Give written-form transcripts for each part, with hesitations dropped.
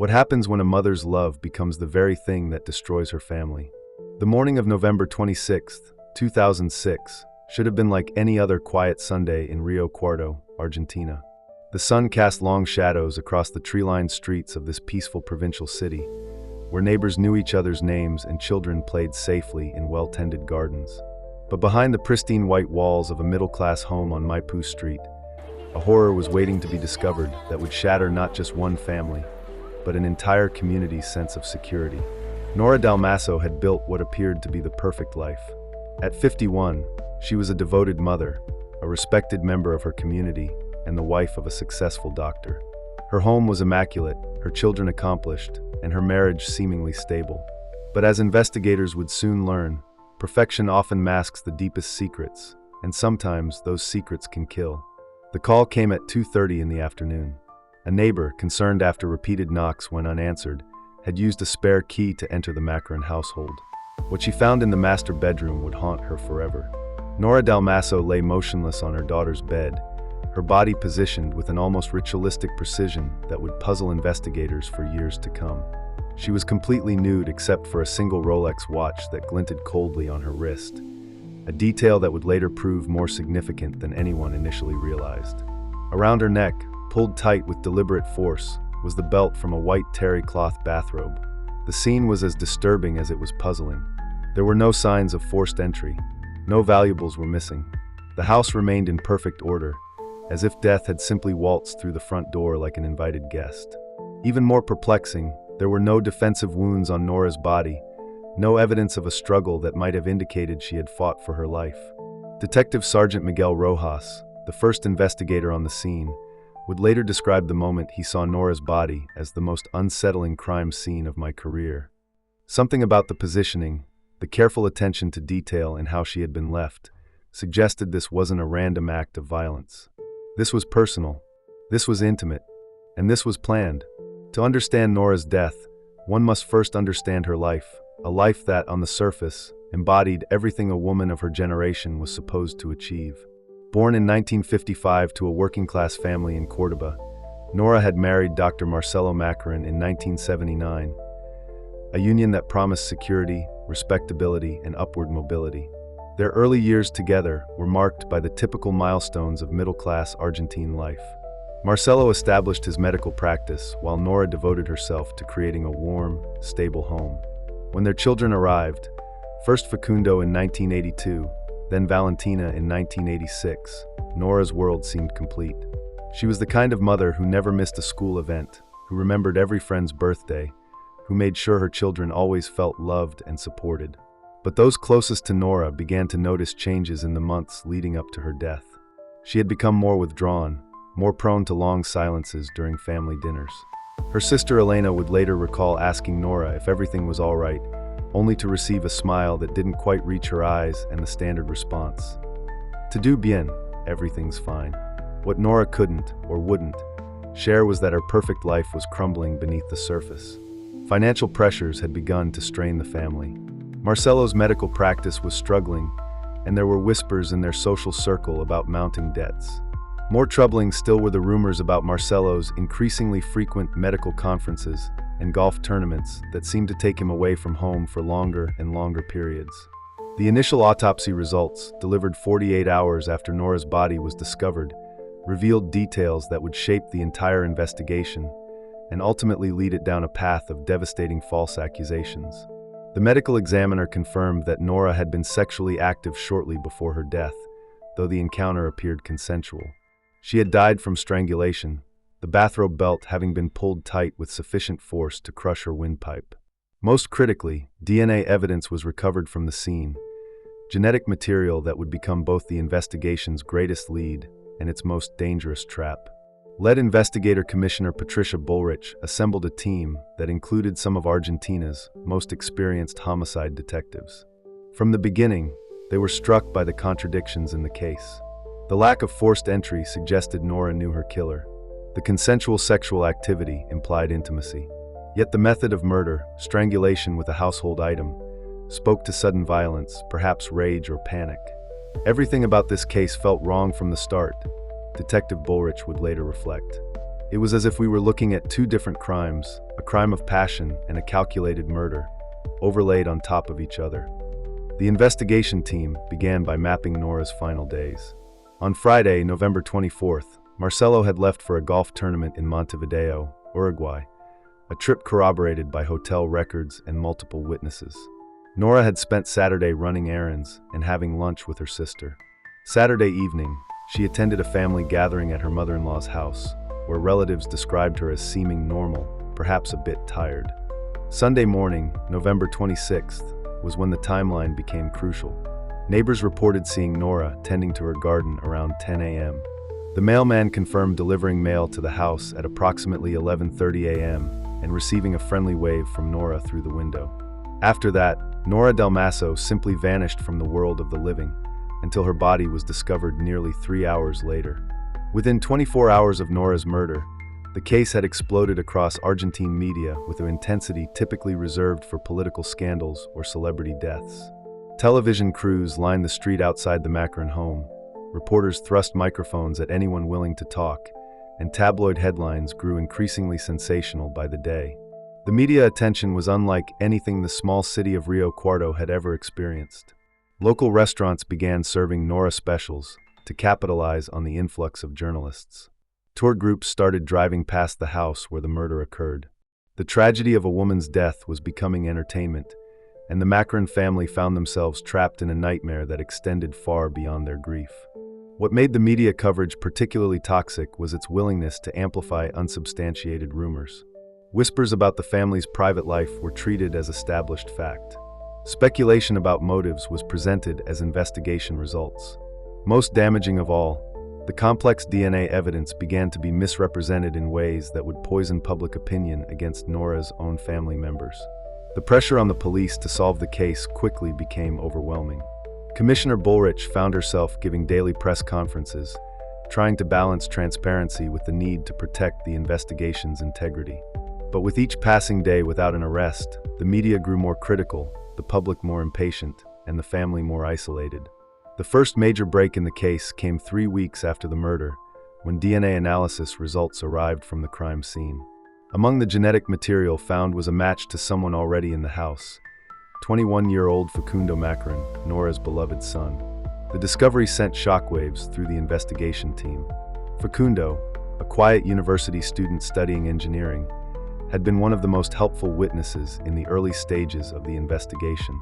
What happens when a mother's love becomes the very thing that destroys her family? The morning of November 26, 2006, should have been like any other quiet Sunday in Rio Cuarto, Argentina. The sun cast long shadows across the tree-lined streets of this peaceful provincial city, where neighbors knew each other's names and children played safely in well-tended gardens. But behind the pristine white walls of a middle-class home on Maipú Street, a horror was waiting to be discovered that would shatter not just one family, but an entire community's sense of security. Nora Dalmasso had built what appeared to be the perfect life. At 51, she was a devoted mother, a respected member of her community, and the wife of a successful doctor. Her home was immaculate, her children accomplished, and her marriage seemingly stable. But as investigators would soon learn, perfection often masks the deepest secrets, and sometimes those secrets can kill. The call came at 2:30 in the afternoon. A neighbor, concerned after repeated knocks went unanswered, had used a spare key to enter the Macaron household. What she found in the master bedroom would haunt her forever. Nora Dalmasso lay motionless on her daughter's bed, her body positioned with an almost ritualistic precision that would puzzle investigators for years to come. She was completely nude except for a single Rolex watch that glinted coldly on her wrist, a detail that would later prove more significant than anyone initially realized. Around her neck, pulled tight with deliberate force, was the belt from a white terry cloth bathrobe. The scene was as disturbing as it was puzzling. There were no signs of forced entry. No valuables were missing. The house remained in perfect order, as if death had simply waltzed through the front door like an invited guest. Even more perplexing, there were no defensive wounds on Nora's body, no evidence of a struggle that might have indicated she had fought for her life. Detective Sergeant Miguel Rojas, the first investigator on the scene, would later describe the moment he saw Nora's body as the most unsettling crime scene of my career. Something about the positioning, the careful attention to detail in how she had been left, suggested this wasn't a random act of violence. This was personal, this was intimate, and this was planned. To understand Nora's death, one must first understand her life, a life that, on the surface, embodied everything a woman of her generation was supposed to achieve. Born in 1955 to a working-class family in Córdoba, Nora had married Dr. Marcelo Macaron in 1979, a union that promised security, respectability, and upward mobility. Their early years together were marked by the typical milestones of middle-class Argentine life. Marcelo established his medical practice, while Nora devoted herself to creating a warm, stable home. When their children arrived, first Facundo in 1982, then Valentina in 1986, Nora's world seemed complete. She was the kind of mother who never missed a school event, who remembered every friend's birthday, who made sure her children always felt loved and supported. But those closest to Nora began to notice changes in the months leading up to her death. She had become more withdrawn, more prone to long silences during family dinners. Her sister Elena would later recall asking Nora if everything was all right, only to receive a smile that didn't quite reach her eyes and the standard response: "Todo bien, everything's fine." What Nora couldn't, or wouldn't, share was that her perfect life was crumbling beneath the surface. Financial pressures had begun to strain the family. Marcelo's medical practice was struggling, and there were whispers in their social circle about mounting debts. More troubling still were the rumors about Marcelo's increasingly frequent medical conferences and golf tournaments that seemed to take him away from home for longer and longer periods. The initial autopsy results, delivered 48 hours after Nora's body was discovered, revealed details that would shape the entire investigation and ultimately lead it down a path of devastating false accusations. The medical examiner confirmed that Nora had been sexually active shortly before her death, though the encounter appeared consensual. She had died from strangulation, the bathrobe belt having been pulled tight with sufficient force to crush her windpipe. Most critically, DNA evidence was recovered from the scene, genetic material that would become both the investigation's greatest lead and its most dangerous trap. Lead investigator Commissioner Patricia Bullrich assembled a team that included some of Argentina's most experienced homicide detectives. From the beginning, they were struck by the contradictions in the case. The lack of forced entry suggested Nora knew her killer. The consensual sexual activity implied intimacy. Yet the method of murder, strangulation with a household item, spoke to sudden violence, perhaps rage or panic. Everything about this case felt wrong from the start, Detective Bullrich would later reflect. It was as if we were looking at two different crimes, a crime of passion and a calculated murder, overlaid on top of each other. The investigation team began by mapping Nora's final days. On Friday, November 24th, Marcelo had left for a golf tournament in Montevideo, Uruguay, a trip corroborated by hotel records and multiple witnesses. Nora had spent Saturday running errands and having lunch with her sister. Saturday evening, she attended a family gathering at her mother-in-law's house, where relatives described her as seeming normal, perhaps a bit tired. Sunday morning, November 26th, was when the timeline became crucial. Neighbors reported seeing Nora tending to her garden around 10 a.m. The mailman confirmed delivering mail to the house at approximately 11:30 a.m. and receiving a friendly wave from Nora through the window. After that, Nora Dalmasso simply vanished from the world of the living until her body was discovered nearly 3 hours later. Within 24 hours of Nora's murder, the case had exploded across Argentine media with an intensity typically reserved for political scandals or celebrity deaths. Television crews lined the street outside the Macron home. Reporters thrust microphones at anyone willing to talk, and tabloid headlines grew increasingly sensational by the day. The media attention was unlike anything the small city of Rio Cuarto had ever experienced. Local restaurants began serving Nora specials to capitalize on the influx of journalists. Tour groups started driving past the house where the murder occurred. The tragedy of a woman's death was becoming entertainment, and the Macron family found themselves trapped in a nightmare that extended far beyond their grief. What made the media coverage particularly toxic was its willingness to amplify unsubstantiated rumors. Whispers about the family's private life were treated as established fact. Speculation about motives was presented as investigation results. Most damaging of all, the complex DNA evidence began to be misrepresented in ways that would poison public opinion against Nora's own family members. The pressure on the police to solve the case quickly became overwhelming. Commissioner Bullrich found herself giving daily press conferences, trying to balance transparency with the need to protect the investigation's integrity. But with each passing day without an arrest, the media grew more critical, the public more impatient, and the family more isolated. The first major break in the case came 3 weeks after the murder, when DNA analysis results arrived from the crime scene. Among the genetic material found was a match to someone already in the house, 21-year-old Facundo Macron, Nora's beloved son. The discovery sent shockwaves through the investigation team. Facundo, a quiet university student studying engineering, had been one of the most helpful witnesses in the early stages of the investigation.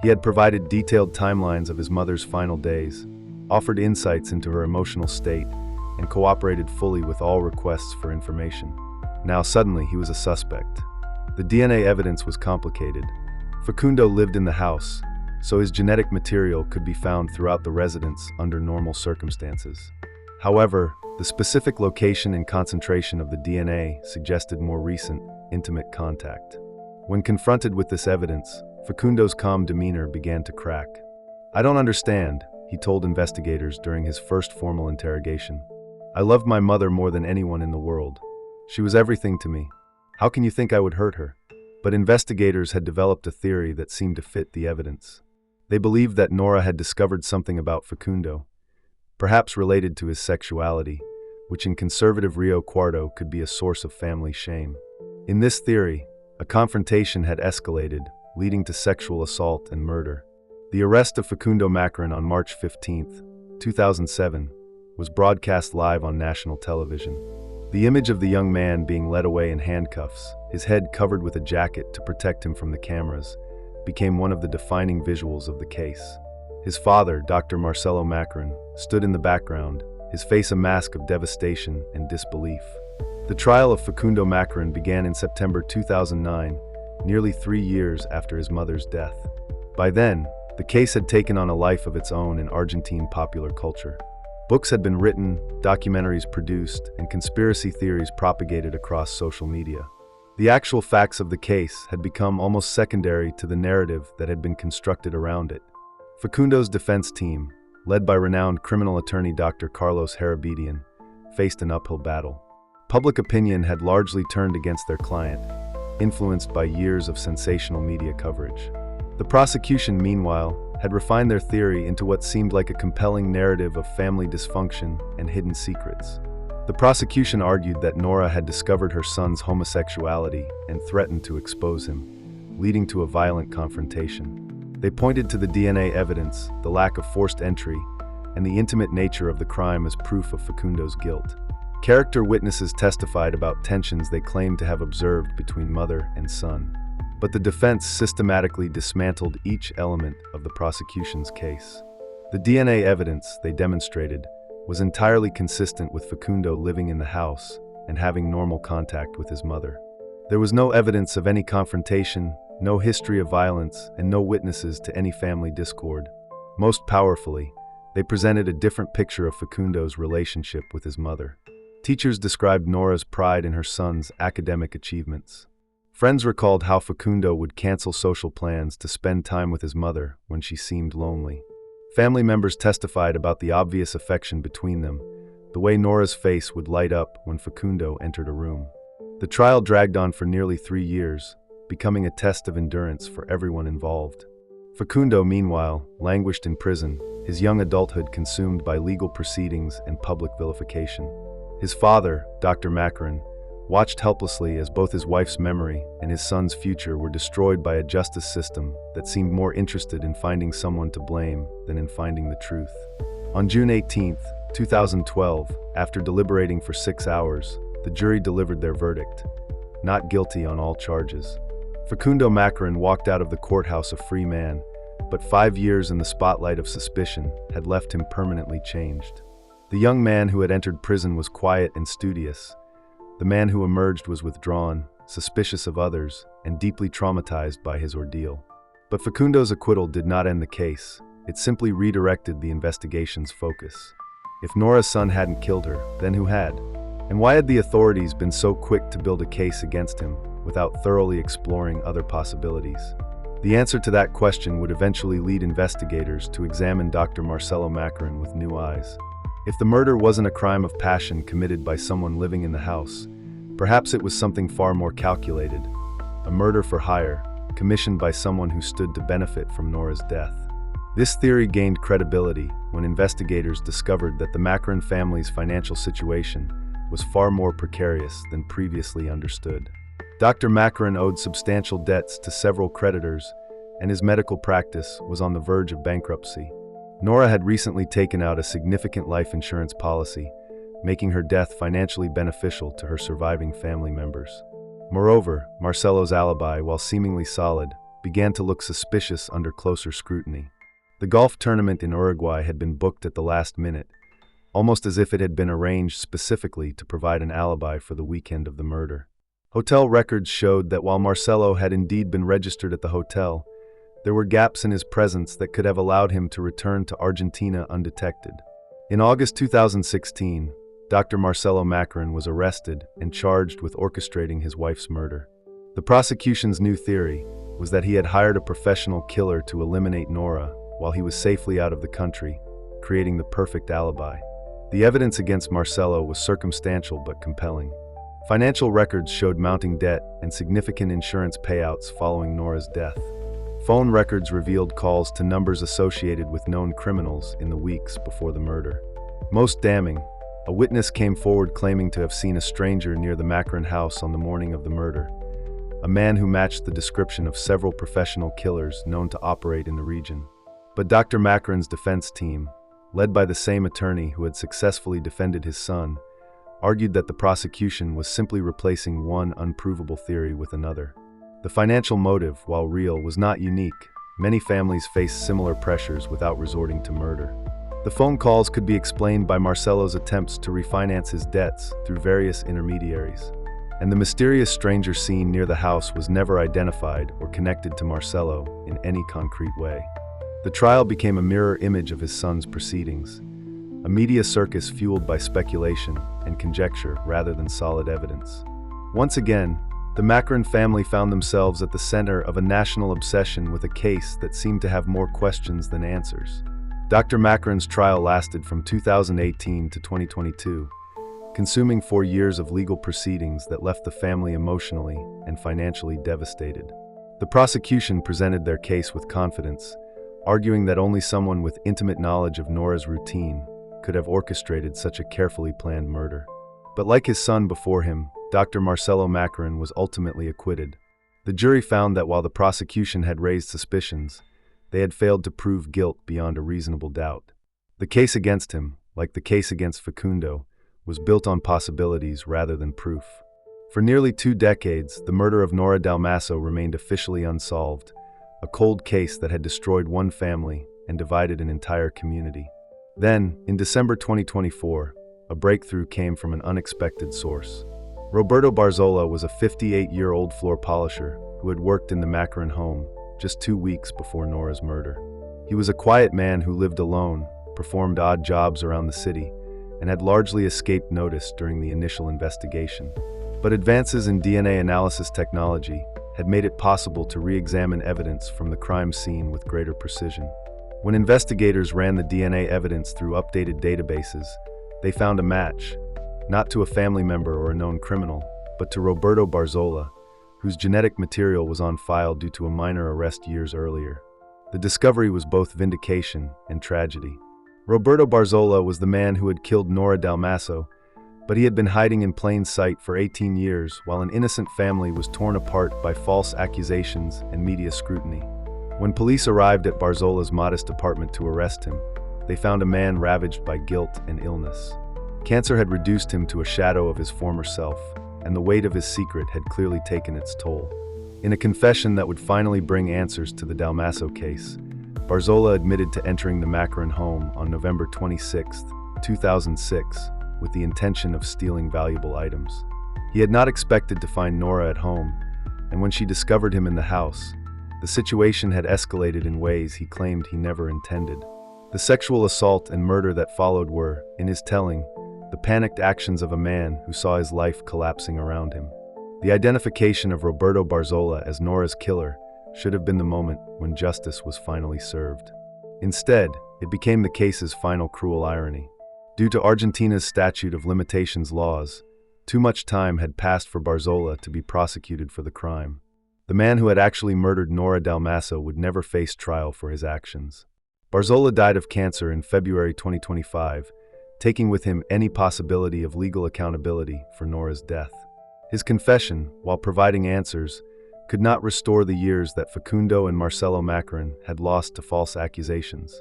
He had provided detailed timelines of his mother's final days, offered insights into her emotional state, and cooperated fully with all requests for information. Now suddenly he was a suspect. The DNA evidence was complicated. Facundo lived in the house, so his genetic material could be found throughout the residence under normal circumstances. However, the specific location and concentration of the DNA suggested more recent, intimate contact. When confronted with this evidence, Facundo's calm demeanor began to crack. "I don't understand," he told investigators during his first formal interrogation. "I loved my mother more than anyone in the world. She was everything to me. How can you think I would hurt her?" But investigators had developed a theory that seemed to fit the evidence. They believed that Nora had discovered something about Facundo, perhaps related to his sexuality, which in conservative Rio Cuarto could be a source of family shame. In this theory, a confrontation had escalated, leading to sexual assault and murder. The arrest of Facundo Macron on March 15, 2007, was broadcast live on national television. The image of the young man being led away in handcuffs, his head covered with a jacket to protect him from the cameras, became one of the defining visuals of the case. His father, Dr. Marcelo Macron, stood in the background, his face a mask of devastation and disbelief. The trial of Facundo Macron began in September 2009, nearly 3 years after his mother's death. By then, the case had taken on a life of its own in Argentine popular culture. Books had been written, documentaries produced, and conspiracy theories propagated across social media. The actual facts of the case had become almost secondary to the narrative that had been constructed around it. Facundo's defense team, led by renowned criminal attorney Dr. Carlos Harabedian, faced an uphill battle. Public opinion had largely turned against their client, influenced by years of sensational media coverage. The prosecution, meanwhile, had refined their theory into what seemed like a compelling narrative of family dysfunction and hidden secrets. The prosecution argued that Nora had discovered her son's homosexuality and threatened to expose him, leading to a violent confrontation. They pointed to the DNA evidence, the lack of forced entry, and the intimate nature of the crime as proof of Facundo's guilt. Character witnesses testified about tensions they claimed to have observed between mother and son. But the defense systematically dismantled each element of the prosecution's case. The DNA evidence they demonstrated was entirely consistent with Facundo living in the house and having normal contact with his mother. There was no evidence of any confrontation, no history of violence, and no witnesses to any family discord. Most powerfully, they presented a different picture of Facundo's relationship with his mother. Teachers described Nora's pride in her son's academic achievements. Friends recalled how Facundo would cancel social plans to spend time with his mother when she seemed lonely. Family members testified about the obvious affection between them, the way Nora's face would light up when Facundo entered a room. The trial dragged on for nearly 3 years, becoming a test of endurance for everyone involved. Facundo, meanwhile, languished in prison, his young adulthood consumed by legal proceedings and public vilification. His father, Dr. Macaron, watched helplessly as both his wife's memory and his son's future were destroyed by a justice system that seemed more interested in finding someone to blame than in finding the truth. On June 18, 2012, after deliberating for 6 hours, the jury delivered their verdict: not guilty on all charges. Facundo Macaron walked out of the courthouse a free man, but 5 years in the spotlight of suspicion had left him permanently changed. The young man who had entered prison was quiet and studious. The man who emerged was withdrawn, suspicious of others, and deeply traumatized by his ordeal. But Facundo's acquittal did not end the case. It simply redirected the investigation's focus. If Nora's son hadn't killed her, then who had? And why had the authorities been so quick to build a case against him without thoroughly exploring other possibilities? The answer to that question would eventually lead investigators to examine Dr. Marcelo Macaron with new eyes. If the murder wasn't a crime of passion committed by someone living in the house, perhaps it was something far more calculated, a murder for hire, commissioned by someone who stood to benefit from Nora's death. This theory gained credibility when investigators discovered that the Macaron family's financial situation was far more precarious than previously understood. Dr. Macaron owed substantial debts to several creditors, and his medical practice was on the verge of bankruptcy. Nora had recently taken out a significant life insurance policy, making her death financially beneficial to her surviving family members. Moreover, Marcelo's alibi, while seemingly solid, began to look suspicious under closer scrutiny. The golf tournament in Uruguay had been booked at the last minute, almost as if it had been arranged specifically to provide an alibi for the weekend of the murder. Hotel records showed that while Marcelo had indeed been registered at the hotel, there were gaps in his presence that could have allowed him to return to Argentina undetected. In August 2016, Dr. Marcelo Macaron was arrested and charged with orchestrating his wife's murder. The prosecution's new theory was that he had hired a professional killer to eliminate Nora while he was safely out of the country, creating the perfect alibi. The evidence against Marcelo was circumstantial but compelling. Financial records showed mounting debt and significant insurance payouts following Nora's death. Phone records revealed calls to numbers associated with known criminals in the weeks before the murder. Most damning, a witness came forward claiming to have seen a stranger near the Macaron house on the morning of the murder, a man who matched the description of several professional killers known to operate in the region. But Dr. Macaron's defense team, led by the same attorney who had successfully defended his son, argued that the prosecution was simply replacing one unprovable theory with another. The financial motive, while real, was not unique. Many families face similar pressures without resorting to murder. The phone calls could be explained by Marcelo's attempts to refinance his debts through various intermediaries. And the mysterious stranger seen near the house was never identified or connected to Marcelo in any concrete way. The trial became a mirror image of his son's proceedings, a media circus fueled by speculation and conjecture rather than solid evidence. Once again, the Macaron family found themselves at the center of a national obsession with a case that seemed to have more questions than answers. Dr. Macaron's trial lasted from 2018 to 2022, consuming 4 years of legal proceedings that left the family emotionally and financially devastated. The prosecution presented their case with confidence, arguing that only someone with intimate knowledge of Nora's routine could have orchestrated such a carefully planned murder. But like his son before him, Dr. Marcelo Macarin was ultimately acquitted. The jury found that while the prosecution had raised suspicions, they had failed to prove guilt beyond a reasonable doubt. The case against him, like the case against Facundo, was built on possibilities rather than proof. For nearly 2 decades, the murder of Nora Dalmasso remained officially unsolved, a cold case that had destroyed one family and divided an entire community. Then, in December 2024, a breakthrough came from an unexpected source. Roberto Barzola was a 58-year-old floor polisher who had worked in the Macarin home just 2 weeks before Nora's murder. He was a quiet man who lived alone, performed odd jobs around the city, and had largely escaped notice during the initial investigation. But advances in DNA analysis technology had made it possible to re-examine evidence from the crime scene with greater precision. When investigators ran the DNA evidence through updated databases, they found a match, not to a family member or a known criminal, but to Roberto Barzola, whose genetic material was on file due to a minor arrest years earlier. The discovery was both vindication and tragedy. Roberto Barzola was the man who had killed Nora Dalmasso, but he had been hiding in plain sight for 18 years while an innocent family was torn apart by false accusations and media scrutiny. When police arrived at Barzola's modest apartment to arrest him, they found a man ravaged by guilt and illness. Cancer had reduced him to a shadow of his former self, and the weight of his secret had clearly taken its toll. In a confession that would finally bring answers to the Dalmasso case, Barzola admitted to entering the Macarin home on November 26, 2006, with the intention of stealing valuable items. He had not expected to find Nora at home, and when she discovered him in the house, the situation had escalated in ways he claimed he never intended. The sexual assault and murder that followed were, in his telling, the panicked actions of a man who saw his life collapsing around him. The identification of Roberto Barzola as Nora's killer should have been the moment when justice was finally served. Instead, it became the case's final cruel irony. Due to Argentina's statute of limitations laws, too much time had passed for Barzola to be prosecuted for the crime. The man who had actually murdered Nora Dalmasso would never face trial for his actions. Barzola died of cancer in February 2025, taking with him any possibility of legal accountability for Nora's death. His confession, while providing answers, could not restore the years that Facundo and Marcelo Macarin had lost to false accusations.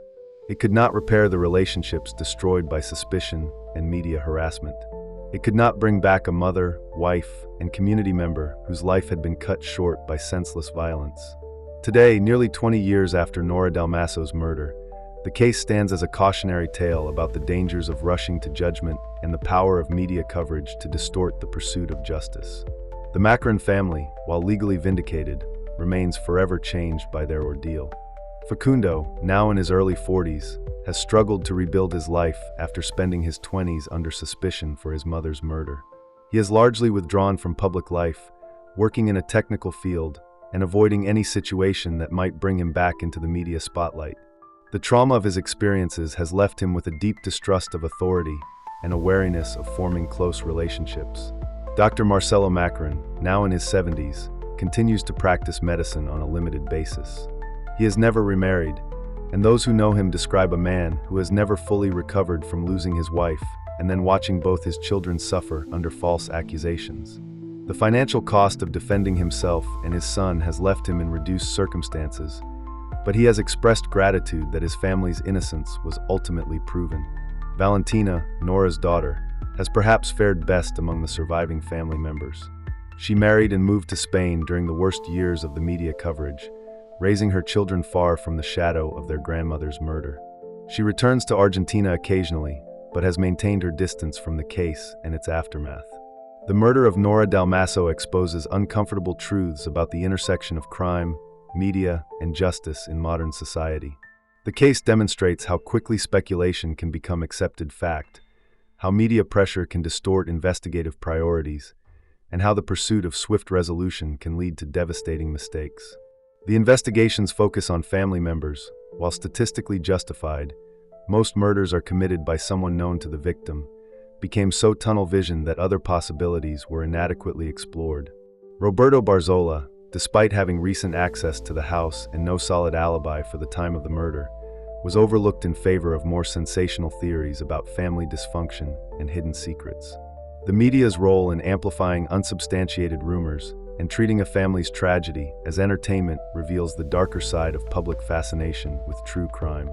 It could not repair the relationships destroyed by suspicion and media harassment. It could not bring back a mother, wife, and community member whose life had been cut short by senseless violence. Today, nearly 20 years after Nora Dalmasso's murder, the case stands as a cautionary tale about the dangers of rushing to judgment and the power of media coverage to distort the pursuit of justice. The Macarin family, while legally vindicated, remains forever changed by their ordeal. Facundo, now in his early 40s, has struggled to rebuild his life after spending his 20s under suspicion for his mother's murder. He has largely withdrawn from public life, working in a technical field and avoiding any situation that might bring him back into the media spotlight. The trauma of his experiences has left him with a deep distrust of authority and a wariness of forming close relationships. Dr. Marcelo Macarin, now in his 70s, continues to practice medicine on a limited basis. He has never remarried, and those who know him describe a man who has never fully recovered from losing his wife and then watching both his children suffer under false accusations. The financial cost of defending himself and his son has left him in reduced circumstances, but he has expressed gratitude that his family's innocence was ultimately proven. Valentina, Nora's daughter, has perhaps fared best among the surviving family members. She married and moved to Spain during the worst years of the media coverage, raising her children far from the shadow of their grandmother's murder. She returns to Argentina occasionally, but has maintained her distance from the case and its aftermath. The murder of Nora Dalmasso exposes uncomfortable truths about the intersection of crime, media, and justice in modern society. The case demonstrates how quickly speculation can become accepted fact, how media pressure can distort investigative priorities, and how the pursuit of swift resolution can lead to devastating mistakes. The investigations focus on family members. While statistically justified, most murders are committed by someone known to the victim, became so tunnel-visioned that other possibilities were inadequately explored. Roberto Barzola, despite having recent access to the house and no solid alibi for the time of the murder, was overlooked in favor of more sensational theories about family dysfunction and hidden secrets. The media's role in amplifying unsubstantiated rumors and treating a family's tragedy as entertainment reveals the darker side of public fascination with true crime.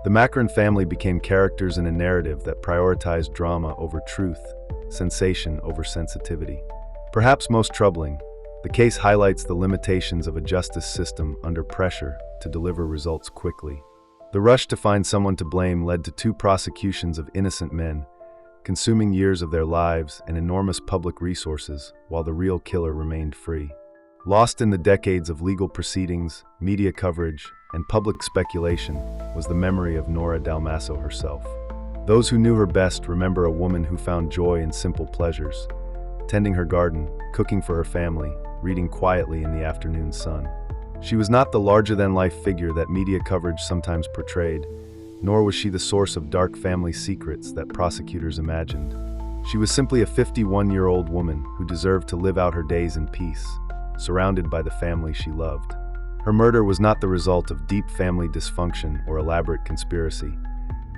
The Macron family became characters in a narrative that prioritized drama over truth, sensation over sensitivity. Perhaps most troubling, the case highlights the limitations of a justice system under pressure to deliver results quickly. The rush to find someone to blame led to 2 prosecutions of innocent men, consuming years of their lives and enormous public resources while the real killer remained free. Lost in the decades of legal proceedings, media coverage, and public speculation was the memory of Nora Dalmasso herself. Those who knew her best remember a woman who found joy in simple pleasures, tending her garden, cooking for her family, reading quietly in the afternoon sun. She was not the larger-than-life figure that media coverage sometimes portrayed, nor was she the source of dark family secrets that prosecutors imagined. She was simply a 51-year-old woman who deserved to live out her days in peace, surrounded by the family she loved. Her murder was not the result of deep family dysfunction or elaborate conspiracy.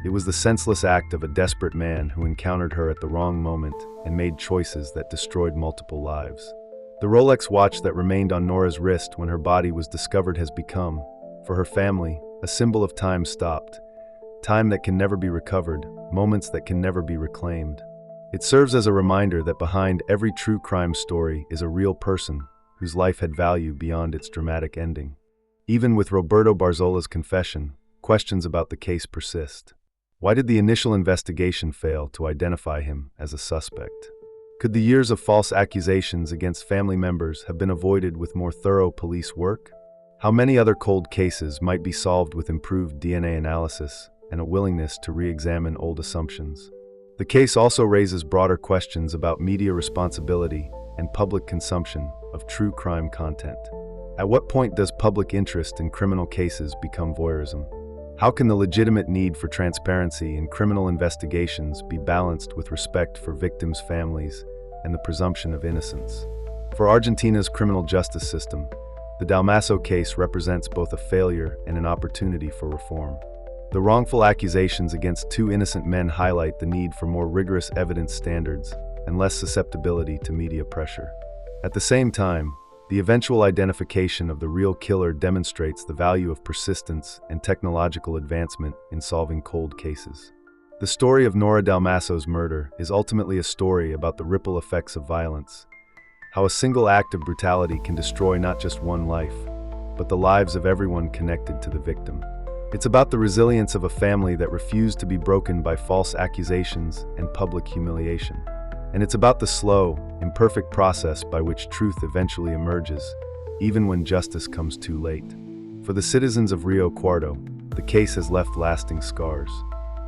It was the senseless act of a desperate man who encountered her at the wrong moment and made choices that destroyed multiple lives. The Rolex watch that remained on Nora's wrist when her body was discovered has become, for her family, a symbol of time stopped. Time that can never be recovered, moments that can never be reclaimed. It serves as a reminder that behind every true crime story is a real person whose life had value beyond its dramatic ending. Even with Roberto Barzola's confession, questions about the case persist. Why did the initial investigation fail to identify him as a suspect? Could the years of false accusations against family members have been avoided with more thorough police work? How many other cold cases might be solved with improved DNA analysis and a willingness to re-examine old assumptions? The case also raises broader questions about media responsibility and public consumption of true crime content. At what point does public interest in criminal cases become voyeurism? How can the legitimate need for transparency in criminal investigations be balanced with respect for victims' families and the presumption of innocence? For Argentina's criminal justice system, the Dalmasso case represents both a failure and an opportunity for reform. The wrongful accusations against 2 innocent men highlight the need for more rigorous evidence standards and less susceptibility to media pressure. At the same time, the eventual identification of the real killer demonstrates the value of persistence and technological advancement in solving cold cases. The story of Nora Dalmasso's murder is ultimately a story about the ripple effects of violence, how a single act of brutality can destroy not just one life, but the lives of everyone connected to the victim. It's about the resilience of a family that refused to be broken by false accusations and public humiliation. And it's about the slow, imperfect process by which truth eventually emerges, even when justice comes too late. For the citizens of Rio Cuarto, the case has left lasting scars.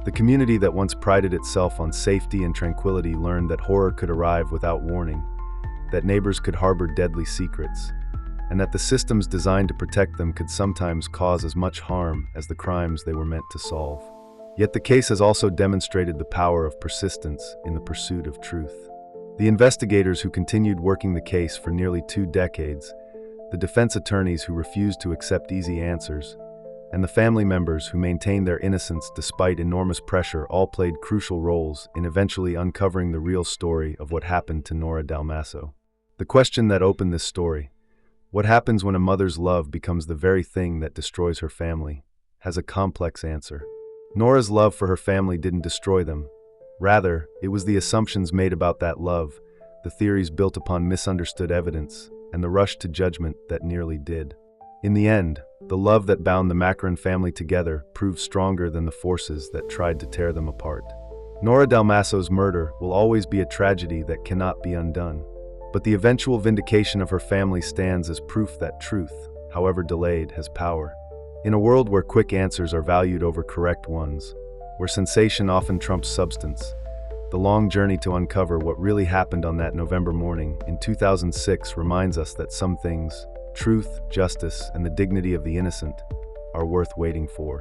The community that once prided itself on safety and tranquility learned that horror could arrive without warning, that neighbors could harbor deadly secrets, and that the systems designed to protect them could sometimes cause as much harm as the crimes they were meant to solve. Yet the case has also demonstrated the power of persistence in the pursuit of truth. The investigators who continued working the case for nearly 2 decades, the defense attorneys who refused to accept easy answers, and the family members who maintained their innocence despite enormous pressure all played crucial roles in eventually uncovering the real story of what happened to Nora Dalmasso. The question that opened this story, what happens when a mother's love becomes the very thing that destroys her family, has a complex answer. Nora's love for her family didn't destroy them. Rather, it was the assumptions made about that love, the theories built upon misunderstood evidence, and the rush to judgment that nearly did. In the end, the love that bound the Macron family together proved stronger than the forces that tried to tear them apart. Nora Dalmasso's murder will always be a tragedy that cannot be undone, but the eventual vindication of her family stands as proof that truth, however delayed, has power. In a world where quick answers are valued over correct ones, where sensation often trumps substance, the long journey to uncover what really happened on that November morning in 2006 reminds us that some things, truth, justice, and the dignity of the innocent, are worth waiting for.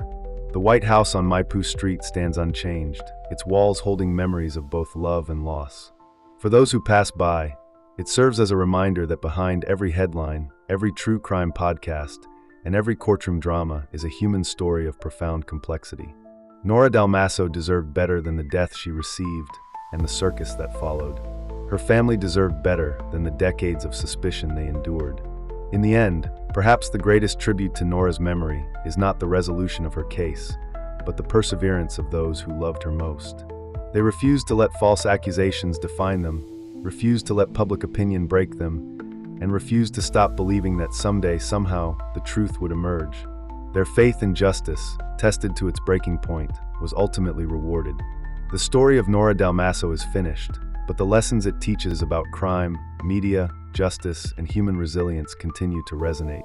The White House on Maipú Street stands unchanged, its walls holding memories of both love and loss. For those who pass by, it serves as a reminder that behind every headline, every true crime podcast, and every courtroom drama is a human story of profound complexity. Nora Dalmasso deserved better than the death she received and the circus that followed. Her family deserved better than the decades of suspicion they endured. In the end, perhaps the greatest tribute to Nora's memory is not the resolution of her case, but the perseverance of those who loved her most. They refused to let false accusations define them, refused to let public opinion break them, and refused to stop believing that someday, somehow, the truth would emerge. Their faith in justice, tested to its breaking point, was ultimately rewarded. The story of Nora Dalmasso is finished, but the lessons it teaches about crime, media, justice, and human resilience continue to resonate.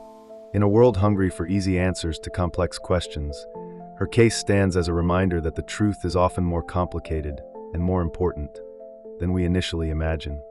In a world hungry for easy answers to complex questions, her case stands as a reminder that the truth is often more complicated and more important than we initially imagine.